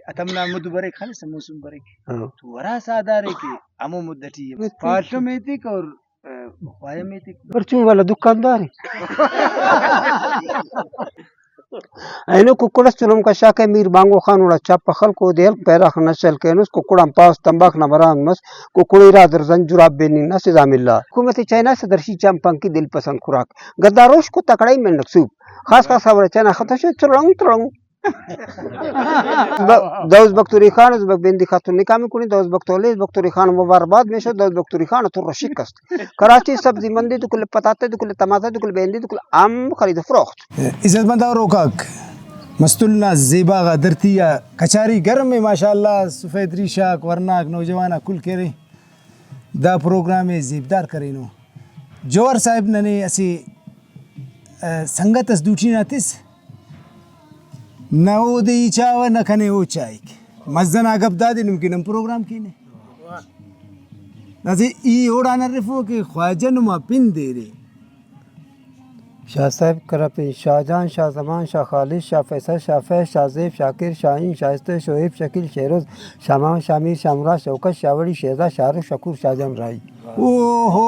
أتمنى مد بريك خالص موسم بريك ورا سادارك أمو مدتي فاشميتك और वायमेटिक परचून वाला दुकानदार है ऐनो कुकुड़ा चुलम का शाके मीर बांगो खान उड़ा चाप खल को देल पैरा खना चल के नुस कुकुड़ा पास तंबाक न बरान मस कुकुड़ी रादर जंजुराब बेनी न सिजामिल्ला हुकूमत चाइना से दर्शी चंपंग की दिल पसंद खुराक गद्दारोश को तकड़ाई में नक्सूब खास खास खबर चाइना खतश चुरंग चुरंग दाऊद बख्तूरी खान उज़बक बिंदी खातून निकामी कुनी दाऊद बख्तौली बख्तूरी खान मुबारकबाद में शो दाऊद बख्तूरी खान तो रशिक कस्त कराची सब्जी मंदी दुकुल पताते दुकुल टमाटर दुकुल बेंदी दुकुल आम खरीद फरोख्त इज्जतमंद और रोकाक मस्तुलना ज़ेबा गदरतिया कचारी गर्म में माशाअल्लाह सफ़ेद रिशाक वरनाक नौजवाना कुल केरे दा प्रोग्राम ज़ेबदार करेनो जोर साहिब नने असी संगत अस दूठी नातिस नओ दे चावा न कने ओ चाइक मज़न आगब दादी मुमकिन प्रोग्राम कीने नज़े ई ओड़ा न रिफो के ख्वाजा नुमा पिन दे रे शाह साहब करपी शाहजहां शाह जमान शाह खालिद शाह फैसल शाह फैज शाहजेब शाकिर शाहीन शाइस्ते शोएब शकील शेरोज शामा शामिर शामरा शौकत शावड़ी शेजा शाहरुख शकूर शाहजहां राई ओहो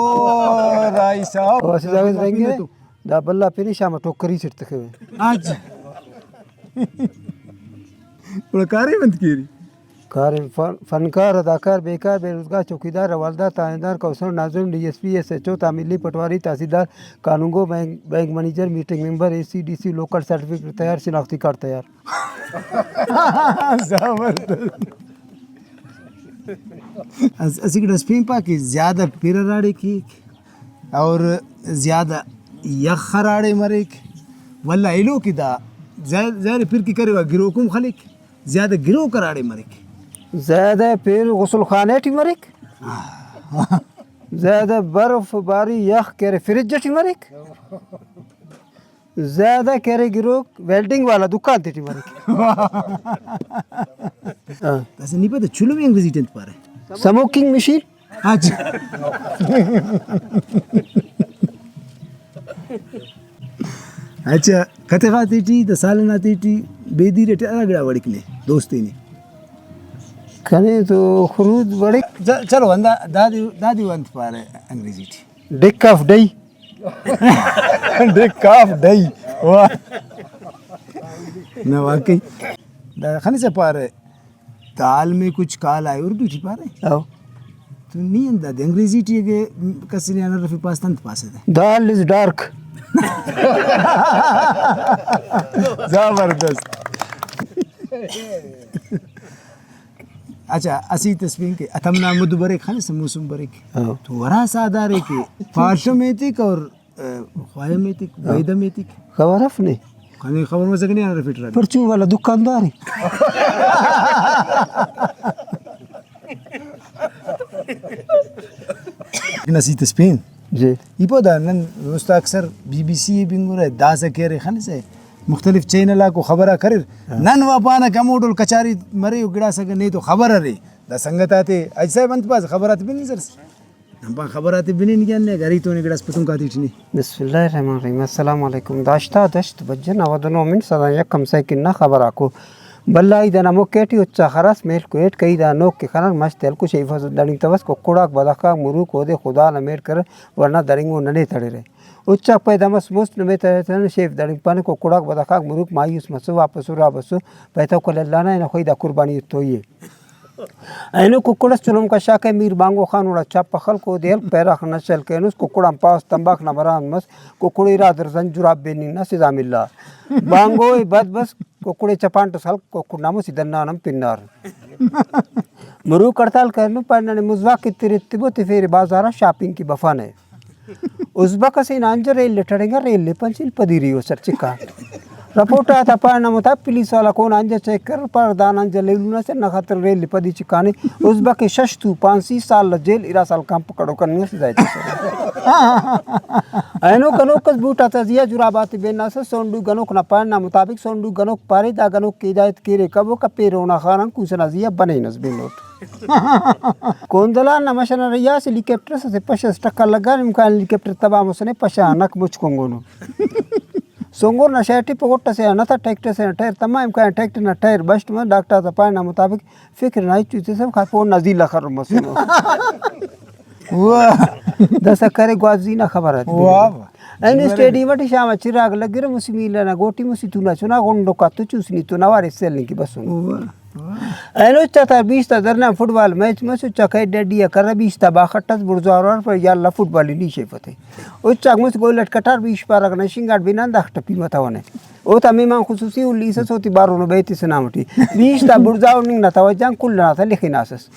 राई साहब वैसे जावेद रहेंगे दा बल्ला फिर शाम टोकरी सिट तक आज प्रकारे बंद की कार फनकार अदाकार बेकार बेरोजगार चौकीदार हवालदार थानेदार कौंसलर नाज़िम डीएसपी एसएचओ तामीली पटवारी तहसीलदार कानूनगो bank manager meeting member AC DC local certificate तैयार शिनाख्ती कार्ड तैयार असी की डस्पिन पा की ज़्यादा पिराड़े की और ज़्यादा यखराड़े मरे वल्ला इलो की दा ज़ाहिर फिर की करेगा गिरोकुम खलिक ज़्यादा गिरो कराड़े मरे ज़्यादा फिर गुस्ल खाने टी मरिक ज़्यादा बर्फ बारी यख करे फ्रिज जटी मरिक ज़्यादा करे गिरो वेल्डिंग वाला दुकान टी मरिक ऐसे नहीं पता चुलो में अंग्रेजी टेंथ पा रहे स्मोकिंग मशीन अच्छा अच्छा कते खाती थी द सालन आती थी बेदी रेट अगड़ा वड़कले दोस्ती ने कने तो खरूद बड़े चलो अंदा दादी दादी वंत पा रहे अंग्रेजी थी Dick of day Dick of day वाह ना वाकई दा खाने से पा रहे ताल में कुछ काल आए उर्दू थी पा रहे आओ तो नहीं अंदा अंग्रेजी थी के कसरी आना रफी पास तंत पास है दाल इज डार्क जबरदस्त अच्छा असी तस्वीर के अतमना मुद बरे खाने से मौसम बरे तो वरा सादारे के पार्शमेतिक और ख्वायमेतिक वैदमेतिक खबर अपने खाने खबर में सकने आ रहा फिट रहा परचून वाला दुकानदार है नसी तस्वीर जी इपो दा नन दोस्त अक्सर बीबीसी बिंगुरे दासा केरे खाने से मुख्तलिफ चैनल को खबर कर नन वापाना कमोडल कचारी मरे गिड़ा सके नहीं तो खबर अरे दा संगत आते ऐसा बंत पास खबर आते बिन सर हम पा खबर आते बिन ज्ञान ने गरी तो गिड़ा पतुम का थी बिस्मिल्लाहिर्रहमानिर्रहीम अस्सलाम वालेकुम दाश्ता दश्त बजन अवदनो मिन सदा यकम से किन्ना खबर आको बल्लाई दना मोकेटी उच्चा खरस मेल कोएट कई दा नोक के खनर मस्तेल को शेफस दणी तवस को कुड़ाक बदका मुरु को दे खुदा न मेर कर वरना दरिंगो नने तड़े रे उच्चा पैदामस मुस्त में तने शेफ दरिंग पाने को कुड़ाक बदका मुरुक मायूस मसु वापस रा बसु पैता को लल्लाना न खोई दा कुर्बानी तो ये ऐनो कुकुड़स चुलम का शाके मीर बांगो खान उड़ा चाप पखल को देल पैरा खना चल के नुस कुकुड़म पास तंबाक न बरान मस कुकुड़ी रादर जंजुराब बेनी न सिजामिल्ला बांगो बद बस कुकुड़े चपान तो सल कुकुड़ नामो सिदन्नानम पिन्नार मुरु करताल करनु पड़ने मुजवा की तिरितिबो तिफेर बाजारा शॉपिंग की बफाने उज़बक से नांजर रेल लेटड़ेगा रेल ले पंचिल पदीरी हो सर चिका रपोर्ट आता पाना मता पुलिस वाला कौन अंजर चेक कर पर दान अंजर ले लूना से न खतर रेल लिपदी चिकाने उज़बक के शशतु 5 साल जेल इरा साल काम पकड़ो करने से जाए ऐनो गनोक कस बूटा तजिया जुराबात बेना से सोंडू गनोक न पाना मुताबिक सोंडू गनोक पारे दा गनोक की हिदायत केरे कबो का पेरोना खाना कुसना जिया बने नस्बी नोट कोंदला नमशना रिया से हेलीकॉप्टर से 50 टक्का लगा इनका हेलीकॉप्टर तबा मुसने पशानक मुझकोंगोनो सोंगोर ना शर्टी पकोटा से ना था ट्रैक्टर से टायर तमाम का ट्रैक्टर ना टायर बस्ट में डॉक्टर था पाना मुताबिक फिक्र नहीं चूते सब खापो नजीला खर मसनो वाह दस करे ग्वाजी ना खबर है वाह एने स्टेडियम टी शाम चिराग लगे रे मुसमीला ना गोटी मुसी तुना चुना गोंडो का तो चूसनी तो ना वारे सेल की बस एनो चाता 20 ता दरना फुटबॉल मैच में सु चकै डेडिया कर 20 ता बाखटस बुरजावर पर याल्ला फुटबॉल नी शेफते ओ चागमस गोल लटकटार 20 पार अगन शिंगाड बिना दाखट पी मतावने ओ ता मेमा खुसूसी उल्लीस सोती बारो नो बेती सनामटी 20 ता बुरजावर निंग ना ता जंग कुल ना था लिखिनासस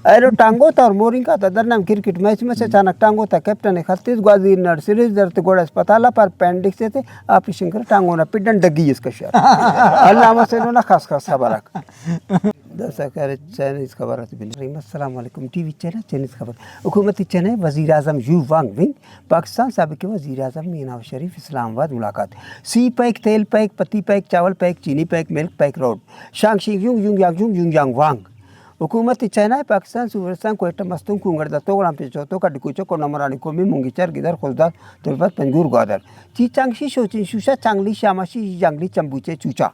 अरे टांगो था और मोरिंग का दरनाम क्रिकेट मैच में से अचानक टांगो था कैप्टन ने 31 ग्वाजी नर सीरीज दर्द गोड़ा अस्पताल पर पेंडिक्स से थे आप शंकर टांगो ना पिडन डगी इसका शहर अल्लाह से ना खास खास खबर दस कर चाइनीज खबर है बिन अस्सलाम वालेकुम टीवी चैनल चाइनीज खबर हुकूमती चैनल वजीर आजम यू वांग विंग पाकिस्तान साबिक वजीर आजम मीनाव शरीफ इस्लामाबाद मुलाकात सी पैक तेल पैक पत्ती पैक चावल पैक चीनी पैक मिल्क पैक रोड शांग शिंग युंग यांग वांग हुकूमती चाइना पाकिस्तान सुवरस्तान को एक मस्तूं कुंगर दा तोगराम पे चोतो का डिकुचो को नमरानी को मी मुंगी चार गिदर खुलदा तुलबत पंजूर गोदर ची चांगशी शोचिन शुशा चांगली शामाशी जंगली चंबूचे चूचा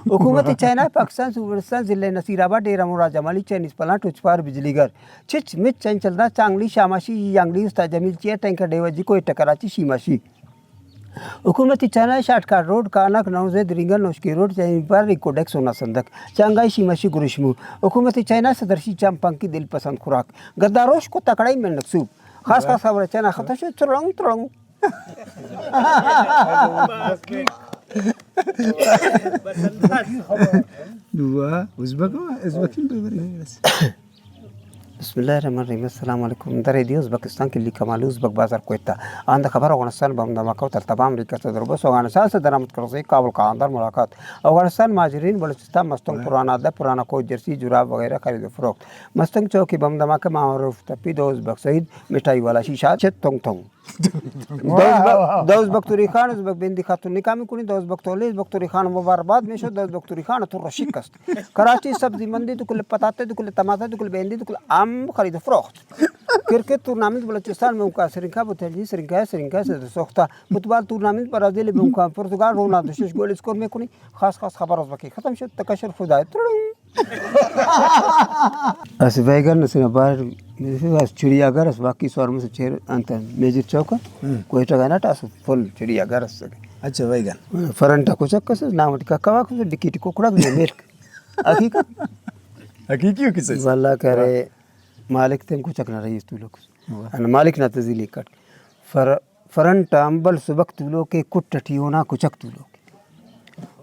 हुकूमती चाइना पाकिस्तान सुवरस्तान जिले नसीराबाद डेरा मुरा जमाली चाइनीज प्लांट उचपार बिजलीगर चिच मिच चंचलदा चांगली शामाशी जंगली उस्ता जमील चिया टैंकर डेवजी को टकराची सीमाशी हुकूमती चाइना शाटकार रोड कानक नौजेद रिंगल नौशकी रोड पर रिकोडेक्स होना संदक चांगाई सीमाशी गुरुशमू हुकूमती चाइना सदरशी चंपंकी दिल पसंद खुराक गद्दारोश को तकड़ाई में नक्सूब खास खास खबर चाइना खतश तुरंग तुरंग बिस्मिल्लाहिर्रहमानिर्रहीम अस्सलाम वालेकुम दरेदी उज़्बेकिस्तान के लिए कमाल उज़्बेक बाजार कोयता आंदा खबर अफगानिस्तान बम धमाका और तमाम अमेरिका से दरबस अफगानिस्तान से दरामद कर से काबुल का अंदर मुलाकात अफगानिस्तान माजरीन बलूचिस्तान मस्तंग पुराना अदब पुराना कोट जर्सी जुराब वगैरह खरीद फरोख्त मस्तंग चौकी बम धमाके मारूफ तपी दो उज़्बेक शहीद मिठाई वाला शीशा चेत तोंग तोंग दोज बख्तुरी खान उज़्बेक बिंदी खातून निकामी कुनी दोज बख्तोली बख्तुरी खान मुबारकबाद में शो दोज बख्तुरी खान तो रशिकस्त कराची सब्जी मंदी दुकुल पताते दुकुल टमाटर दुकुल बेंदी दुकुल आम खरीद फरोख्त क्रिकेट टूर्नामेंट बलूचिस्तान में उनका श्रृंखला बुतली श्रृंखला से सोख्ता फुटबॉल टूर्नामेंट ब्राजील में उनका पुर्तगाल रोनाल्डो शेष गोल स्कोर में कुनी खास खास खबर उज़्बेक खत्म शो तकशर खुदाय अस बैगन से बाहर चिड़ियाघर बाकी शहर में से चेर अंतर मेजर चौक कोई टगाना टास फुल चिड़ियाघर से अच्छा बैगन फरंटा को चक्कर से नाम का कवा को डिकीट कोकड़ा में मिल्क हकीकत हकीकी किसे वल्ला करे मालिक तेम को चकना रही तू लोग अन मालिक ना तजिली कट फरंटा अंबल सुबक तू लोग के कुटटियो ना कुचक तू लोग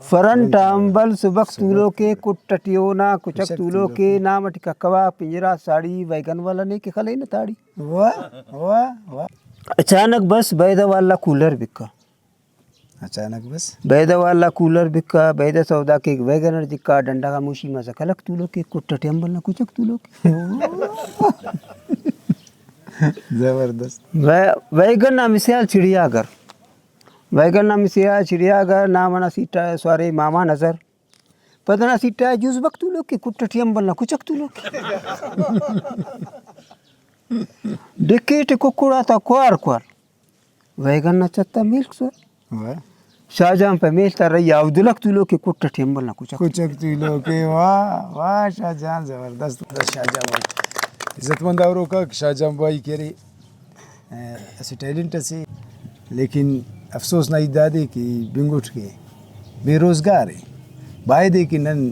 फरंटा अंबल सुबक तूलो के कुटटियो ना कुचक तूलो के नाम टिका कवा पिंजरा साड़ी बैगन वाला ने के खले न ताड़ी वाह वाह वाह अचानक बस बैदा वाला कूलर बिका अचानक बस बैदा वाला कूलर बिका बैदा सौदा के वैगनर जिका डंडा का मुशी में सकलक तूलो के कुटटि अंबल ना कुचक तूलो जबरदस्त वैगन ना मिसाल चिड़ियाघर वैगन नाम से चिड़ियाघर नाम ना सीटा सॉरी मामा नजर पदना सीटा जूस बख्तू लोग के कुटटी अंबल ना कुचक तू लोग डिकेट कुकुड़ा था क्वार क्वार वैगन ना चत्ता मिल्क सर वाह शाहजहां पे मिलता रही अब्दुल्ला तू लोग के कुटटी अंबल ना कुचक तू लोग के वाह वाह शाहजहां जबरदस्त शाहजहां भाई इज्जतमंद औरों का शाहजहां भाई कह रही ऐसे टैलेंट ऐसे लेकिन अफसोस नहीं दादे कि बिंगुट के बेरोज़गार है बायदे कि नन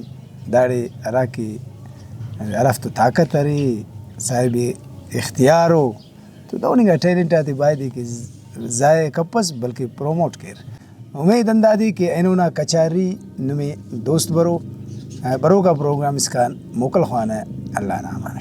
दाड़े अरा के अरफ तो ताकत अरे साहिब इख्तियार हो तो दोनों का टैलेंट आते बायदे कि जाए कपस बल्कि प्रोमोट कर उम्मीद अंदादी कि इन्होंने कचारी में दोस्त बरो का प्रोग्राम इसका मोकल खाना अल्लाह ना माना